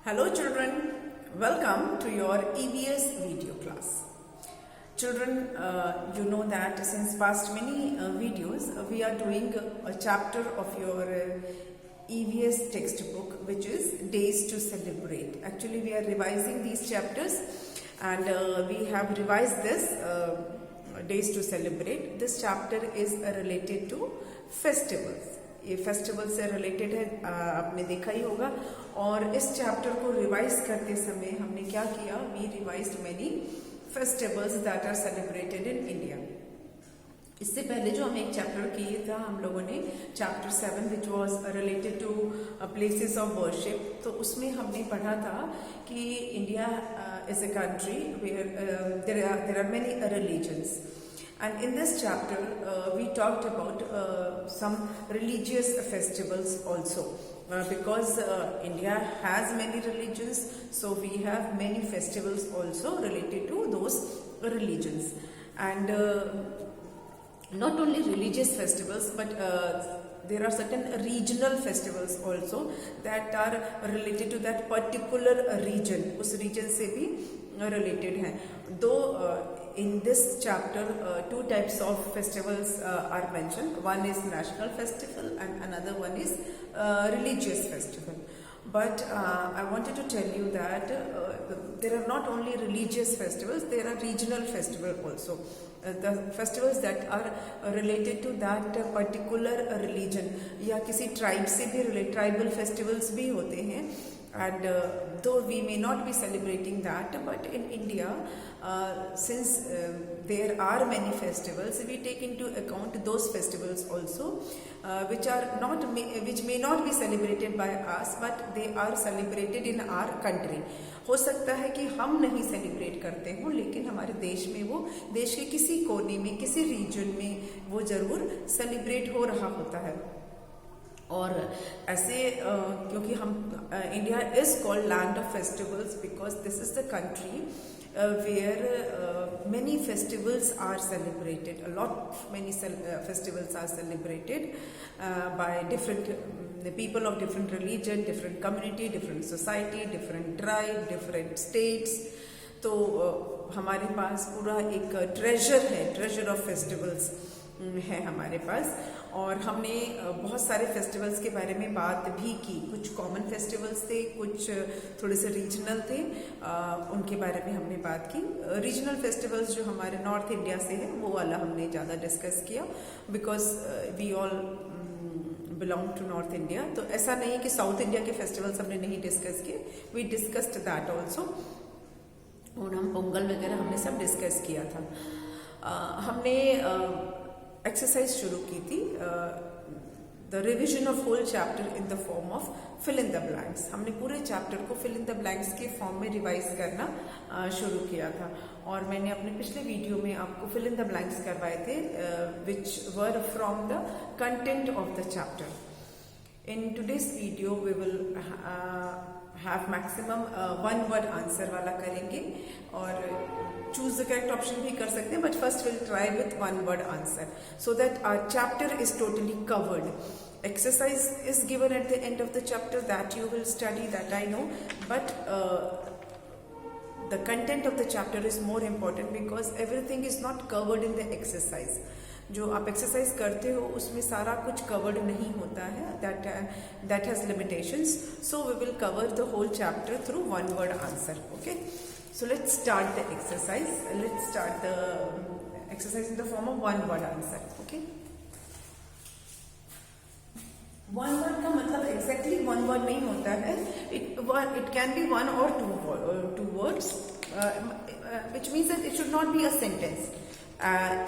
Hello children, welcome to your EVS video class. Children, you know that since past many videos we are doing a chapter of your EVS textbook, which is Days to Celebrate. Actually we are revising these chapters and we have revised this Days to Celebrate. This chapter is related to festivals. ये festival से related है, आपने देखा ही होगा। और इस chapter को revise करते समय हमने क्या किया, we revised many festivals that are celebrated in India. इससे पहले जो हम एक चैप्टर किए था हम लोगों ने, chapter 7 which was related to places of worship, तो उसमें हमने पढ़ा था कि India is a country where there are many religions. And in this chapter, we talked about some religious festivals also. Because India has many religions, so we have many festivals also related to those religions. And not only religious festivals, but there are certain regional festivals also that are related to that particular region. उस region से भी related हैं. Though in this chapter, two types of festivals are mentioned. One is national festival and another one is religious festival. But I wanted to tell you that there are not only religious festivals, there are regional festivals also. The festivals that are related to that particular religion या किसी tribe से भी related, tribal festivals भी होते हैं. And though we may not be celebrating that, but in India, since there are many festivals, we take into account those festivals also, which may not be celebrated by us, but they are celebrated in our country. हो सकता है कि हम नहीं celebrate करते हो, लेकिन हमारे देश में वो, देश के किसी कोने में, किसी रीजन में वो जरूर सेलिब्रेट हो रहा होता है. और ऐसे क्योंकि हम India is called land of festivals because this is the country where many festivals are celebrated. A lot of many festivals are celebrated by different people of different religion, different community, different society, different tribe, different states. तो हमारे पास पूरा एक treasure है, treasure of festivals है हमारे पास. और हमने बहुत सारे फेस्टिवल्स के बारे में बात भी की. कुछ कॉमन फेस्टिवल्स थे, कुछ थोड़े से रीजनल थे, उनके बारे में हमने बात की. रीजनल फेस्टिवल्स जो हमारे नॉर्थ इंडिया से है वो वाला हमने ज़्यादा डिस्कस किया, because we all belong to north India. तो ऐसा नहीं है कि साउथ इंडिया के फेस्टिवल्स हमने नहीं डिस्कस किए, वी डिस्कस्ड दैट ऑल्सो. और हम पोंगल वगैरह हमने सब डिस्कस किया था. हमने एक्सरसाइज शुरू की थी, the revision of whole chapter in the form of fill in the blanks. हमने पूरे चैप्टर को फिल इन द ब्लैंक्स के फॉर्म में रिवाइज करना शुरू किया था. और मैंने अपने पिछले वीडियो में आपको फिल इन द ब्लैंक्स करवाए थे, which were from the content of the chapter. In today's video we will have maximum one word answer वाला करेंगे, और choose the correct option भी कर सकते हैं, but first we'll try with one word answer so that our chapter is totally covered. Exercise is given at the end of the chapter that you will study, that I know, but the content of the chapter is more important because everything is not covered in the exercise. जो आप exercise करते हो उसमें सारा कुछ covered नहीं होता है, that has limitations. So we will cover the whole chapter through one word answer. Okay, so let's start the exercise. Let's start the exercise in the form of one word answer. Okay, one word का मतलब exactly one word नहीं होता है. It can be one or two words, which means that it should not be a sentence.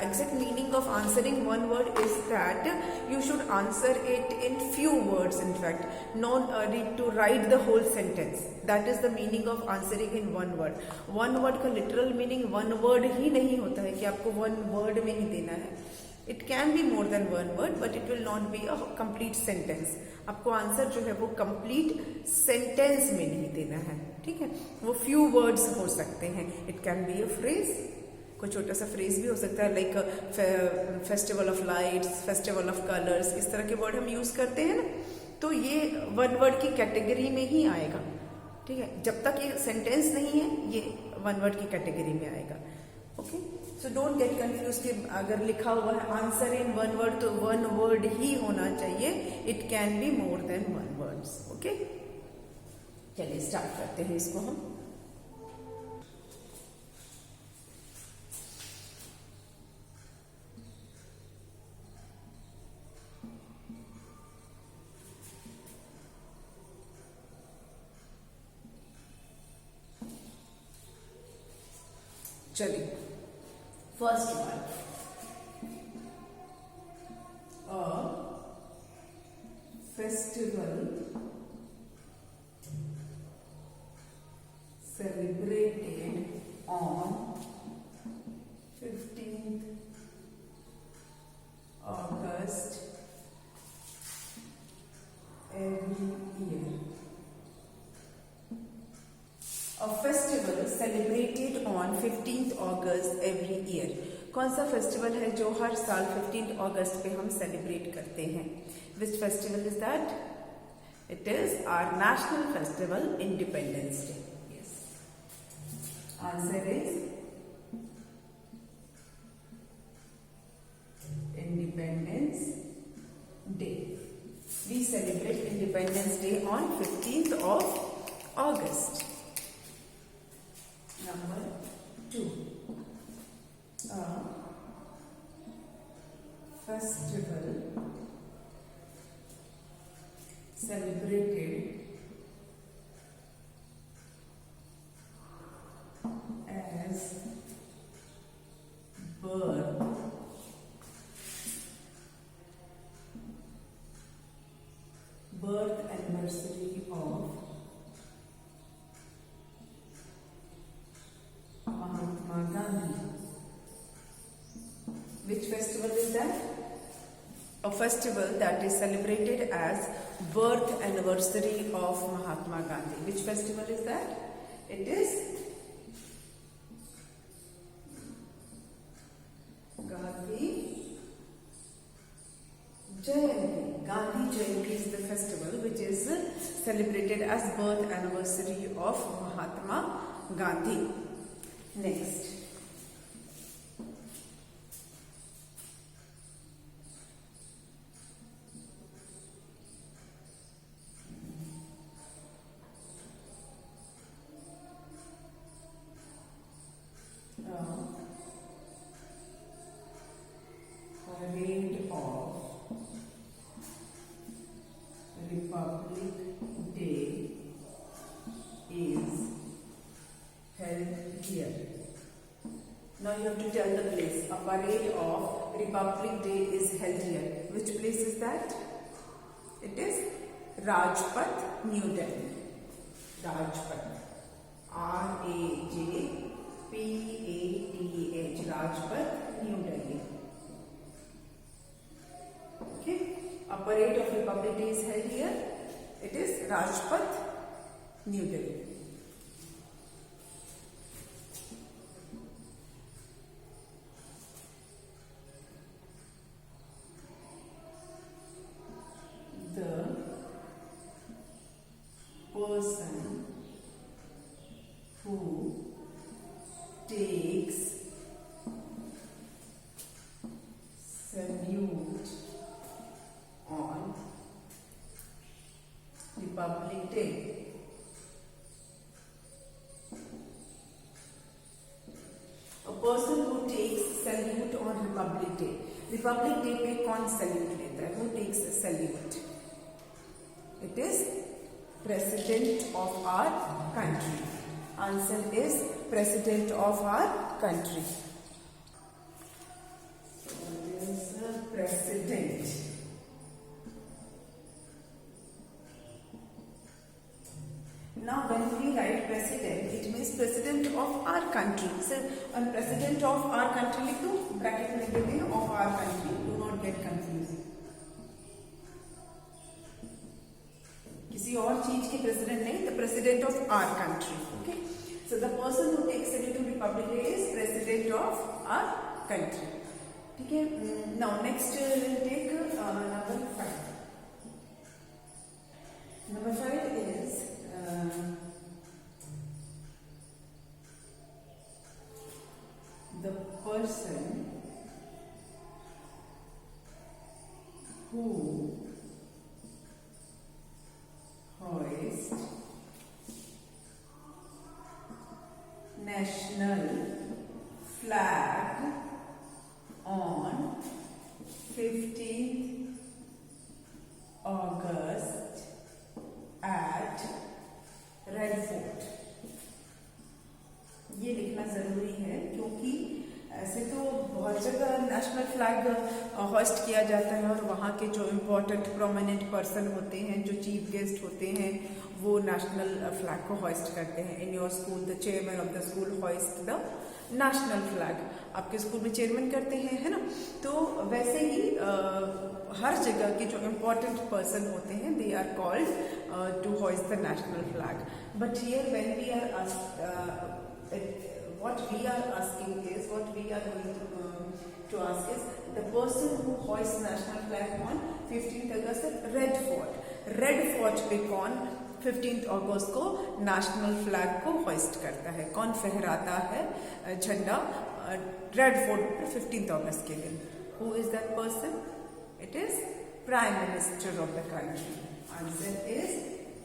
Exact meaning of answering one word is that you should answer it in few words. In fact, no need to write the whole sentence. That is the meaning of answering in one word. One word का literal meaning one word ही नहीं होता है कि आपको one word में ही देना है. It can be more than one word, but it will not be a complete sentence. आपको आंसर जो है वो complete sentence में नहीं देना है, ठीक है. वो few words हो सकते हैं. It can be a phrase, कोई छोटा सा फ्रेज भी हो सकता है, like festival of lights, festival of colours, इस तरह के वर्ड हम यूज करते हैं ना, तो ये वन वर्ड की कैटेगरी में ही आएगा. ठीक है, जब तक ये सेंटेंस नहीं है ये वन वर्ड की कैटेगरी में आएगा। Okay, so don't get confuse कि अगर लिखा हुआ है आंसर इन वन वर्ड तो वन वर्ड ही होना चाहिए, it can be more than one words. Okay, चलिए स्टार्ट करते हैं इसको हम। चलिए, first one, a festival celebrated on 15th August every year. A festival celebrated on 15th August every year. कौन सा फेस्टिवल है जो हर साल 15th अगस्त पे हम सेलिब्रेट करते हैं? Which festival is that? It is our national festival, Independence Day. Yes. Answer is Independence Day. We celebrate Independence Day on 15th of August. Number 2. A festival celebrated as birth anniversary of Mahatma Gandhi. Which festival is that? A festival that is celebrated as birth anniversary of Mahatma Gandhi. Which festival is that? It is Gandhi Jayanti. Gandhi Jayanti is the festival which is celebrated as birth anniversary of Mahatma Gandhi. Next. Parade of Republic Day is held here. Now you have to tell the place. A parade of Republic Day is held here. Which place is that? It is Rajpath, New Delhi. Rajpath. R-A-J-P-A-T-H. Rajpath, New Delhi. Okay. A parade of Republic Day is held here. It is Rajpath, New Delhi. The person who takes salute on Republic Day. A person who takes salute on Republic Day. Republic Day पे कौन salute लेता है? Who takes a salute? It is President of our country. Answer is President of our country. So there is a President. Now when we write President, it means President of our country. So on President of our country लिख दो, bracket में लिख देते हैं of our country. Do not get confused. किसी और चीज के प्रेसिडेंट नहीं, the president of our country. Okay, so the person who takes salute to Republic Day is president of our country. ठीक है. Now next we'll take number 5. Number 5 is person who hoists national flag on 15th August at red fort. ये लिखना जरूरी है क्योंकि ऐसे तो बहुत जगह नेशनल फ्लैग होस्ट किया जाता है और वहाँ के जो इम्पोर्टेंट प्रोमिनेंट पर्सन होते हैं, जो चीफ गेस्ट होते हैं, वो नेशनल फ्लैग को होस्ट करते हैं। In your school the chairman of the school host the national flag. आपके स्कूल में चेयरमैन करते हैं, है ना। तो वैसे ही हर जगह के जो इम्पोर्टेंट पर्सन होते हैं, they are called to host the national flag. But here when we are what we are asking is, what we are going to ask is, the person who hoists national flag on 15th August at Red Fort. Red Fort पे कौन 15th अगस्त को national flag को hoist करता है, कौन फहराता है झंडा red fort पर 15th अगस्त के दिन? Who is that person? It is Prime Minister of the country. Answer is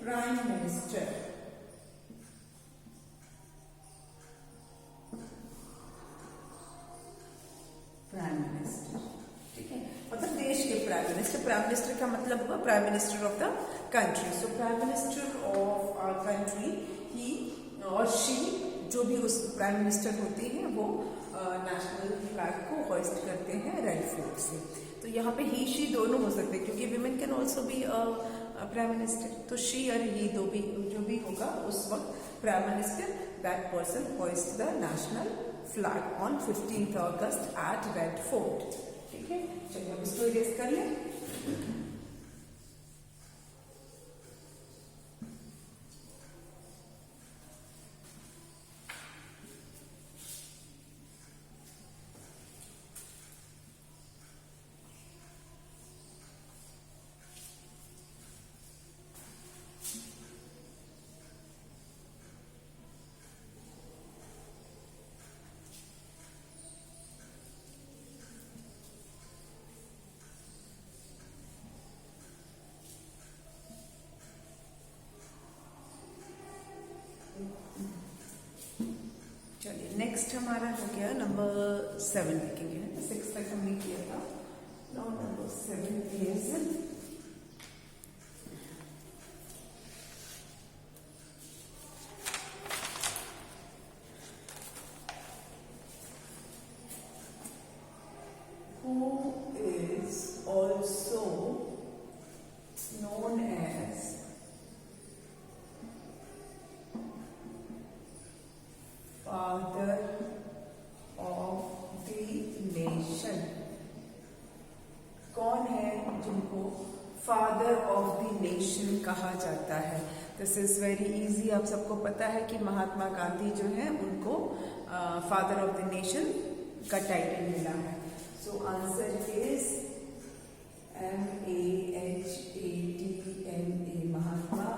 Prime Minister. Prime minister, ठीक है, मतलब देश के प्राइम मिनिस्टर। प्राइम मिनिस्टर का मतलब हुआ prime minister of the country. So prime minister of our country, he और she, जो भी उस प्राइम मिनिस्टर होती हैं, वो नेशनल फ्लैग को होइस्ट करते हैं रेड फोर्ट से। तो यहाँ पे ही शी दोनों हो सकते हैं क्योंकि women can also be prime minister. तो शी और ही दो भी, जो भी होगा उस वक्त prime minister, that person hoist the national flag on 15th August at Red Fort. ठीक है, चलिए अब इसको इरेज कर लें। चलिए नेक्स्ट हमारा हो गया नंबर 7 लिखेंगे, 6 तक हमने किया था। Now number 7 is who is also known as father of the nation। कौन है जिनको फादर ऑफ द नेशन कहा जाता है? दिस इज वेरी इजी, आप सबको पता है कि महात्मा गांधी जो है उनको फादर ऑफ द नेशन का टाइटल मिला है। So answer is MAHATMA, Mahatma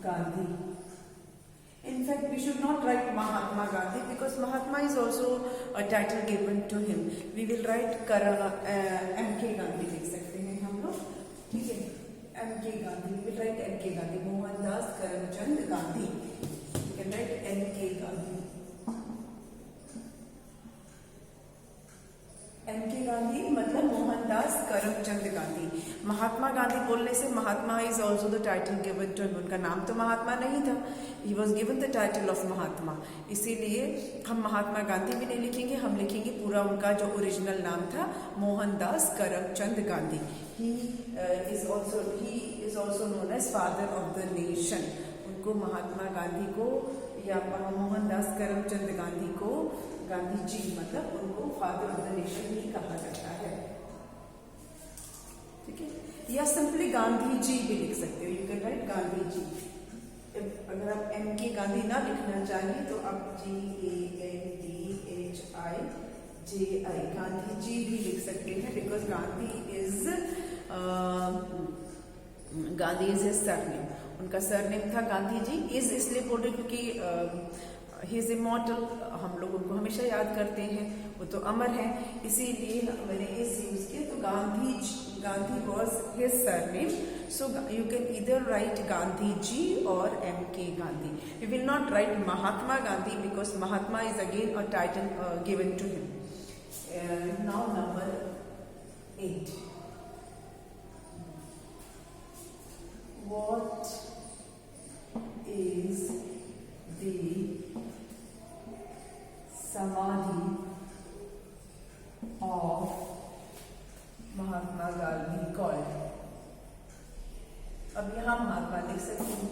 Gandhi. In fact, we should not write Mahatma Gandhi because Mahatma is also a title given to him. We will write M.K. Gandhi लिख सकते हैं हम लोग, ठीक है। M.K. Gandhi, we will write M.K. Gandhi, Mohandas Karamchand Gandhi. You can write M.K. Gandhi. M.K. Gandhi मतलब मोहनदास करमचंद गांधी। महात्मा गांधी बोलने से Mahatma is also the title given to him. उनका नाम तो महात्मा नहीं था, he was given the title of Mahatma, इसीलिए हम महात्मा गांधी भी नहीं लिखेंगे, हम लिखेंगे पूरा उनका जो ओरिजिनल नाम था, Mohandas Karamchand Gandhi. He is also known as father of the nation. उनको महात्मा गांधी को या मोहनदास करमचंद गांधी को, गांधी जी मतलब उनको फादर ऑफ द नेशन ही कहा जाता है, ठीक है। या सिंपली गांधी जी भी लिख सकते हो, you can write Gandhi ji. अगर आप M.K. गांधी ना लिखना चाहिए तो आप GANDHIJI गांधी जी भी लिख सकते हैं, because Gandhi is his surname. उनका सरनेम था गांधी जी। इज इसलिए बोल रहे क्योंकि ही इज इमॉर्टल, हम लोग उनको हमेशा याद करते हैं, वो तो अमर है, इसीलिए मैंने इस यूज किया। तो Gandhi was his surname, so you can इधर राइट गांधी जी और MK Gandhi. We will not write Mahatma Gandhi because Mahatma is again a title given to him. Now number 8. What is the samadhi of Mahatma Gandhi called? अब यहाँ महात्मा लिख सकती हूँ।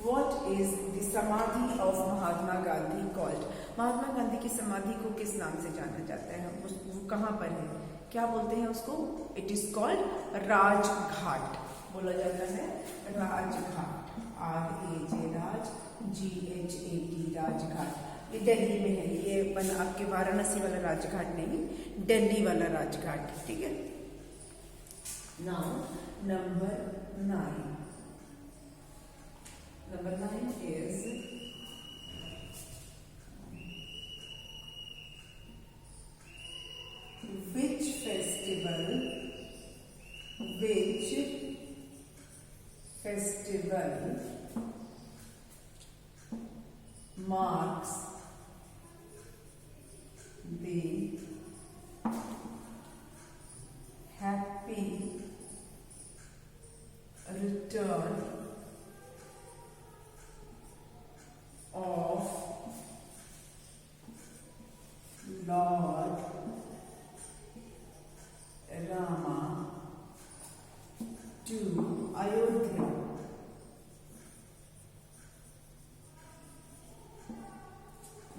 What is the samadhi of Mahatma Gandhi called? Mahatma Gandhi की समाधि को किस नाम से जाना जाता है? वो कहाँ पर है? क्या बोलते हैं उसको? इट इज कॉल्ड राजघाट, बोला जाता है राजघाट, RAJ राज, GHAT राजघाट। ये दिल्ली में है, ये आपके वाराणसी वाला राजघाट नहीं, दिल्ली वाला राजघाट, ठीक है। Now number 9 is which festival marks the happy return of Lord Rama to Ayodhya?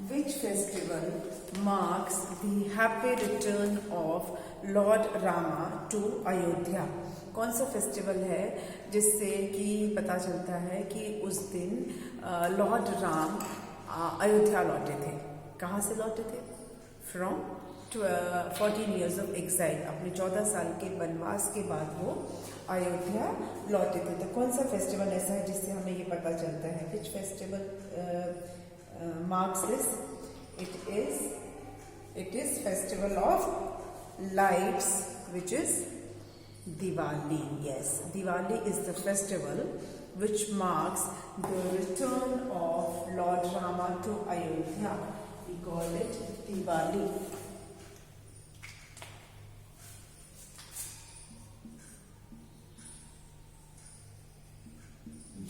Which festival marks the happy return of Lord Rama to Ayodhya? कौन सा फेस्टिवल है जिससे कि पता चलता है कि उस दिन लॉर्ड राम अयोध्या लौटे थे? कहाँ से लौटे थे? फ्रॉम 14 years of exile, अपने 14 साल के वनवास के बाद वो अयोध्या लौटे थे। तो कौन सा फेस्टिवल ऐसा है जिससे हमें ये पता चलता है? Which festival marks this? It is festival of lights, which is Diwali. Yes, Diwali is the festival which marks the return of Lord Rama to Ayodhya. We call it Diwali.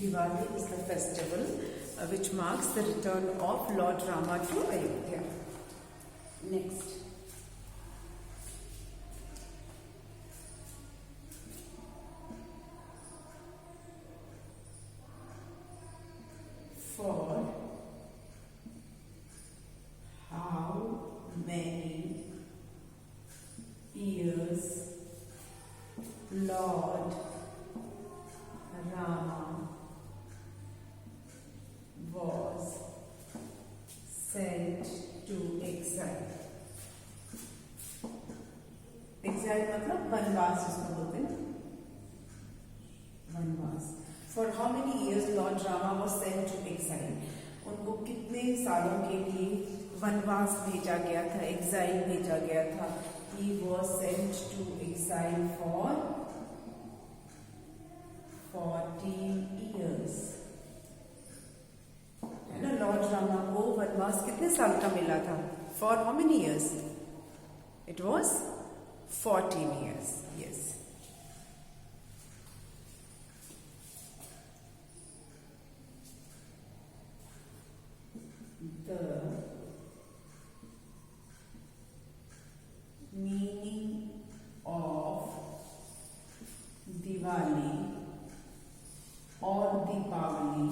Diwali is the festival which marks the return of Lord Rama to Ayodhya. Next. For how many years Lord Rama was sent to exile? Exile मतलब वनवास, जिसको बोलते हैं वनवास। For how many years Lord Rama was sent to exile? उनको कितने सालों के लिए वनवास भेजा गया था, exile भेजा गया था? He was sent to exile for 14 years. है ना? लॉर्ड रामा को वनवास कितने साल का मिला था? For how many years? It was 14 years. Yes. The meaning of Diwali or Deepavali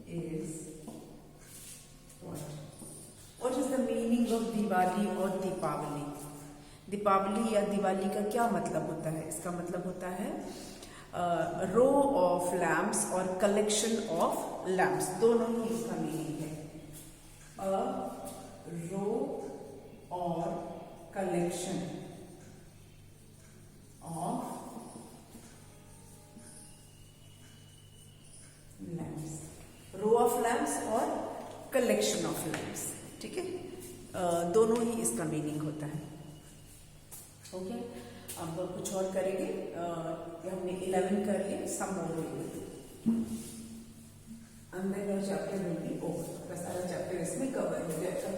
is what? What is the meaning of Diwali or Deepavali? Deepawali या दिवाली का क्या मतलब होता है? इसका मतलब होता है रो ऑफ लैम्प्स और कलेक्शन ऑफ लैम्प्स, दोनों ही इसका मीनिंग है। अ रो और collection of lamps, row of lamps और कलेक्शन ऑफ लैम्प्स, ठीक है, दोनों ही इसका मीनिंग होता है। ओके, अब कुछ और करेंगे। हमने 11 कर लिए, सम मोर अंदर चैप्टर में भी ओवर, सारा चैप्टर इसमें कवर हो जाएगा।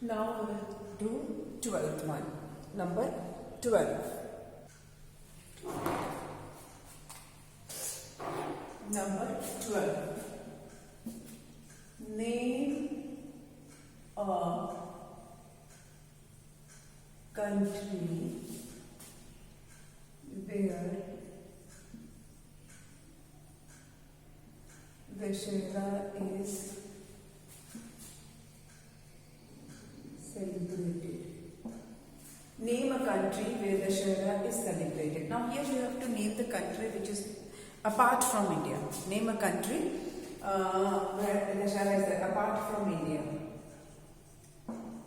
Now we will do 12th one, number 12. Number 12. Name a country where Dussehra is celebrated. Name a country where Dussehra is celebrated. Now here you have to name the country which is apart from India. Name a country where Dussehra is apart from India.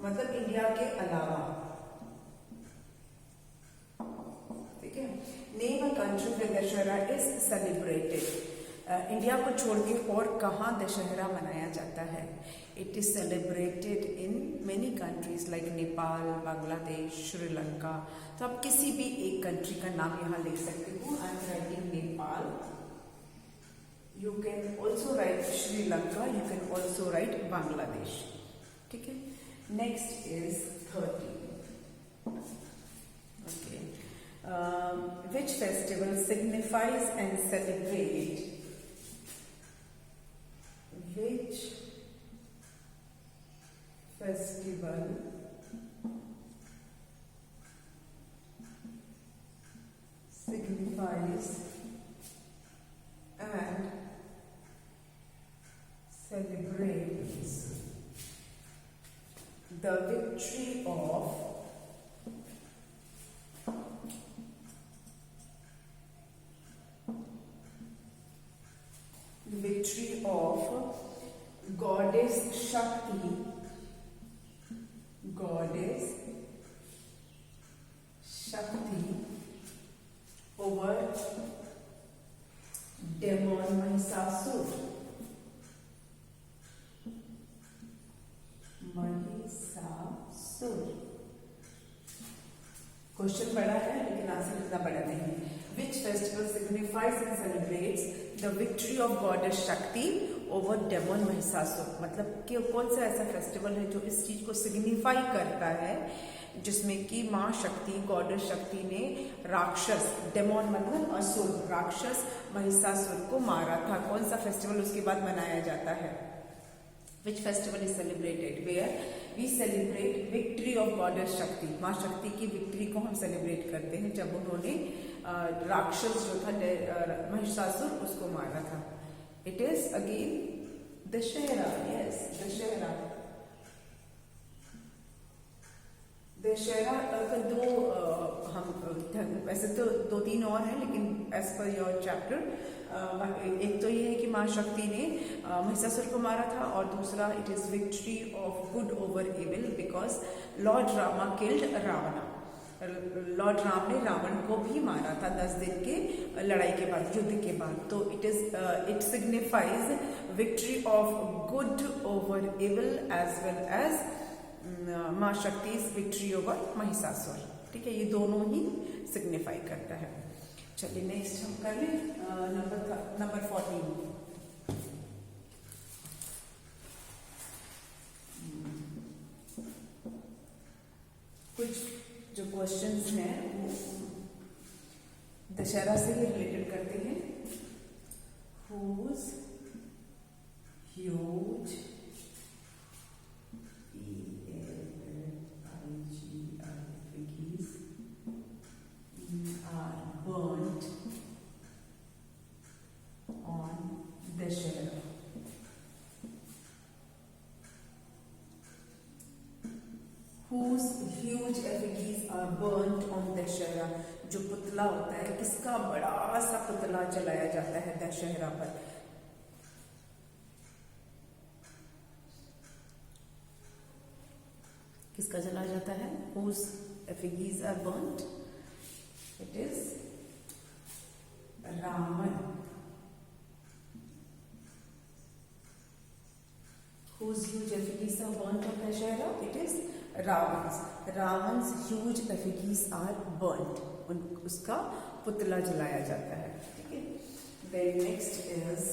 मतलब India के अलावा, ठीक है। Name a country where Dussehra is celebrated. India को छोड़ के और कहाँ दशहरा मनाया जाता है? It is celebrated in many countries like Nepal, Bangladesh, Sri Lanka. तो आप किसी भी एक कंट्री का नाम यहाँ ले सकते हो। I am writing Nepal, you can also right Sri Lanka, you can also right Bangladesh, ठीक है। Next is 13. Okay, which festival signifies and celebrate, which festival signifies and celebrates the victory of goddess Shakti, goddess Shakti over demon Mahishasur. Question बड़ा है लेकिन answer इतना बड़ा नहीं। Which festival signifies and celebrates the victory of goddess Shakti over demon Mahishasur? मतलब कि कौन सा ऐसा फेस्टिवल है जो इस चीज को सिग्निफाई करता है जिसमें कि माँ शक्ति, गॉडेस शक्ति ने राक्षस, डेमोन मतलब असुर, राक्षस महिषासुर को मारा था। कौन सा फेस्टिवल उसके बाद मनाया जाता है? Which festival is celebrated where we celebrate victory of goddess Shakti? माँ शक्ति की विक्ट्री को हम सेलिब्रेट करते हैं जब उन्होंने राक्षस जो था महिषासुर उसको मारा था। It is again Dussehra. yes, Dussehra. Dussehra का दो हम वैसे तो 2-3 और हैं लेकिन एज पर योर चैप्टर एक तो ये है कि माँ शक्ति ने महिषासुर को मारा था और दूसरा it is victory of good over evil because lord Rama killed Ravana. Lord Ram ने रावण को भी मारा था 10 दिन के लड़ाई के बाद, युद्ध के बाद। तो it signifies victory of good over evil as well as Maa Shakti victory over Mahishasura, ठीक है। ये दोनों ही सिग्निफाई करता है। चलिए नेक्स्ट हम कर लें नंबर 14। कुछ जो क्वेश्चंस हैं वो दशहरा से ही रिलेटेड करते हैं। Whose Dussehra. Whose huge effigies are burnt on Dussehra. जो पुतला होता है, किसका बड़ा सा पुतला जलाया जाता है दशहरा पर। किसका जलाया जाता है? Whose effigies are burnt? It is Ravan. Whose huge effigies are burnt on Dussehra? It is Ravan's. Ravan's huge effigies are burnt. उसका पुतला जलाया जाता है। ठीक है। Then next is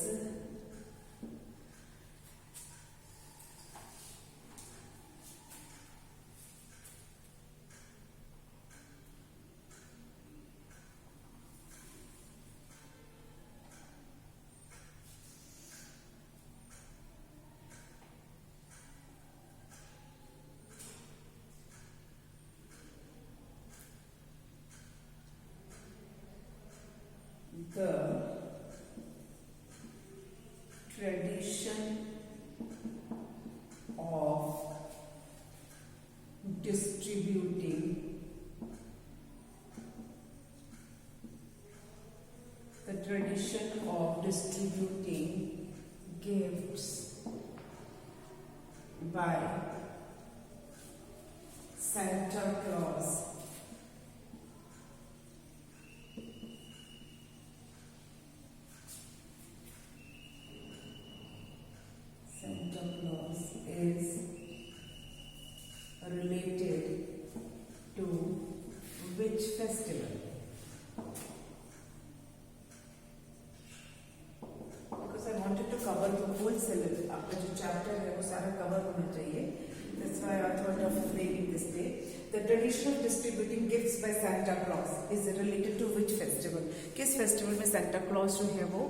the tradition of distributing gifts by Santa Claus is related to which festival? Because I wanted to cover the whole syllabus. आपका जो chapter है वो सारा cover होना चाहिए. That's why I thought of framing this way. The tradition of distributing gifts by Santa Claus is related to which festival? किस festival में Santa Claus जो है वो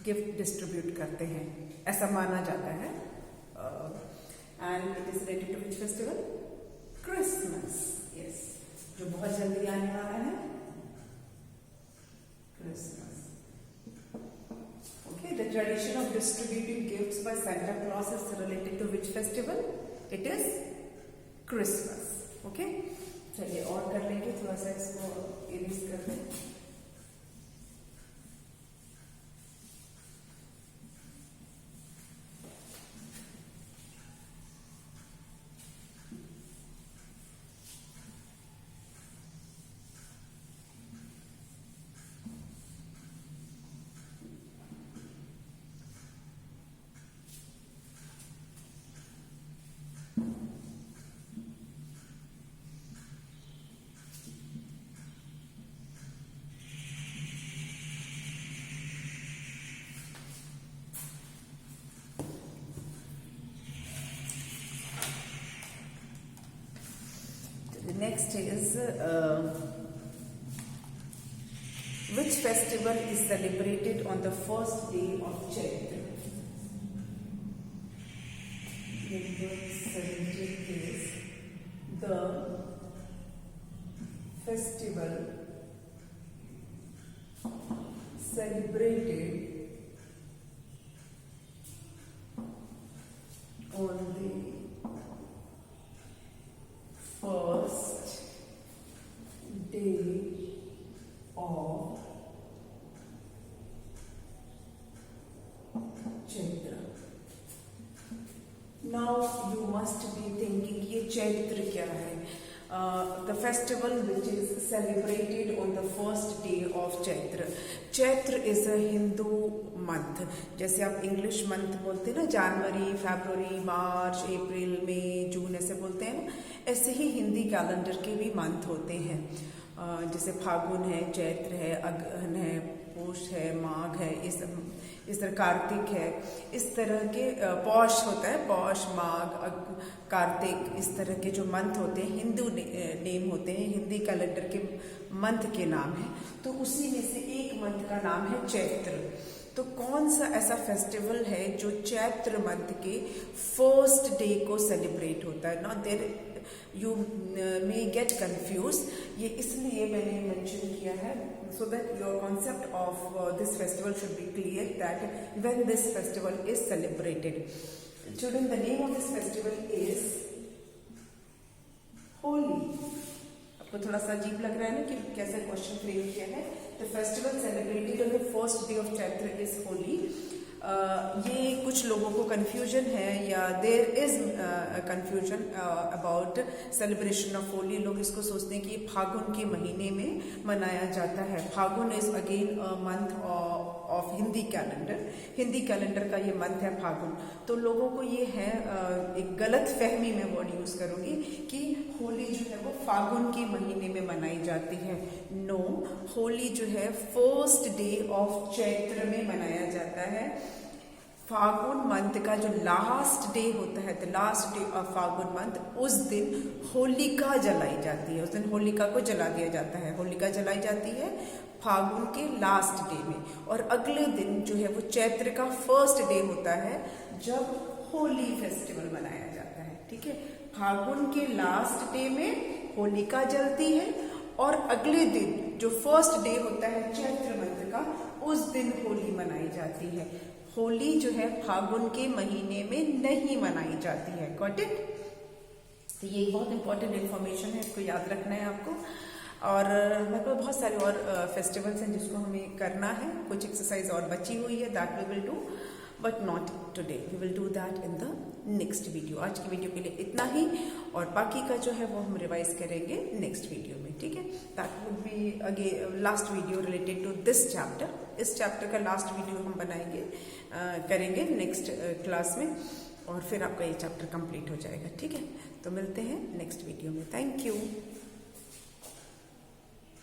गिफ्ट डिस्ट्रीब्यूट करते हैं ऐसा माना जाता है। And it is related to which festival? Christmas. Yes, जो बहुत जल्दी आने वाला है, Christmas. Okay, the tradition of distributing gifts by Santa Claus is related to which festival? It is Christmas. Okay, चलिए और कर लेंगे, थोड़ा सा इसको इरेज कर दें। Next is which festival is celebrated on the first day of Chaitra? Number 17 is the festival celebrated on the first day of Chaitra. Now you must be thinking ये चैत्र क्या है? The festival which is celebrated on the first day of Chaitra. Chaitra is a Hindu month. जैसे आप English month बोलते हैं ना, जनवरी, फरवरी, मार्च, अप्रैल, मई, जून ऐसे बोलते हैं ना, ऐसे ही हिंदी कैलेंडर के भी मंथ होते हैं। जैसे फागुन है, चैत्र है, अगहन है, पोष है, माघ है, इस तरह कार्तिक है, इस तरह के पौष होता है, पौष, माघ, कार्तिक, इस तरह के जो मंथ होते हैं हिंदू नेम होते हैं, हिंदी कैलेंडर के मंथ के नाम है। तो उसी में से एक मंथ का नाम है चैत्र। तो कौन सा ऐसा फेस्टिवल है जो चैत्र मंथ के फर्स्ट डे को सेलिब्रेट होता है? Not there you may get confused. ये इसलिए मैंने mention किया है so that your concept of this festival should be clear, that when this festival is celebrated. Children, the name of this festival is Holi. आपको थोड़ा सा अजीब लग रहा है ना कि कैसे क्वेश्चन फ्रेम किया है. The festival celebrated on the first day of Chaitra is Holi. ये कुछ लोगों को कंफ्यूजन है या there is confusion about celebration of Holi. लोग इसको सोचते हैं कि फागुन के महीने में मनाया जाता है. Phagun is again month of Hindi calendar. Hindi calendar का ये मंथ है फागुन. तो लोगों को ये है एक गलत फहमी में वर्ड यूज करूंगी कि होली जो है वो फागुन के महीने में मनाई जाती है. नो, होली जो है फर्स्ट डे ऑफ चैत्र में मनाया जाता है. फागुन मंथ का जो लास्ट डे होता है, the last day of Phagun month, उस दिन होलिका जलाई जाती है. उस दिन होलिका को जला दिया जाता है. होलिका जलाई जाती है फागुन के लास्ट डे में. और अगले दिन जो है वो चैत्र का फर्स्ट डे होता है जब होली फेस्टिवल मनाया जाता है. ठीक है, फागुन के लास्ट डे में होलिका जलती है और अगले दिन जो फर्स्ट डे होता है चैत्र मंथ का, उस दिन होली मनाई जाती है. होली जो है फागुन के महीने में नहीं मनाई जाती है. Got it? तो ये बहुत इंपॉर्टेंट इन्फॉर्मेशन है, इसको याद रखना है आपको. और मेरे पास बहुत सारे और फेस्टिवल्स हैं जिसको हमें करना है. कुछ एक्सरसाइज और बची हुई है, that we will do, but not today. We will do that in the next video. आज की वीडियो के लिए इतना ही, और बाकी का जो है वो हम रिवाइज करेंगे नेक्स्ट वीडियो में. ठीक है, that would be again last video related to this chapter. इस चैप्टर का लास्ट वीडियो हम बनाएंगे, करेंगे नेक्स्ट क्लास में, और फिर आपका ये चैप्टर कंप्लीट हो जाएगा. ठीक है, तो मिलते हैं नेक्स्ट वीडियो में. Thank you.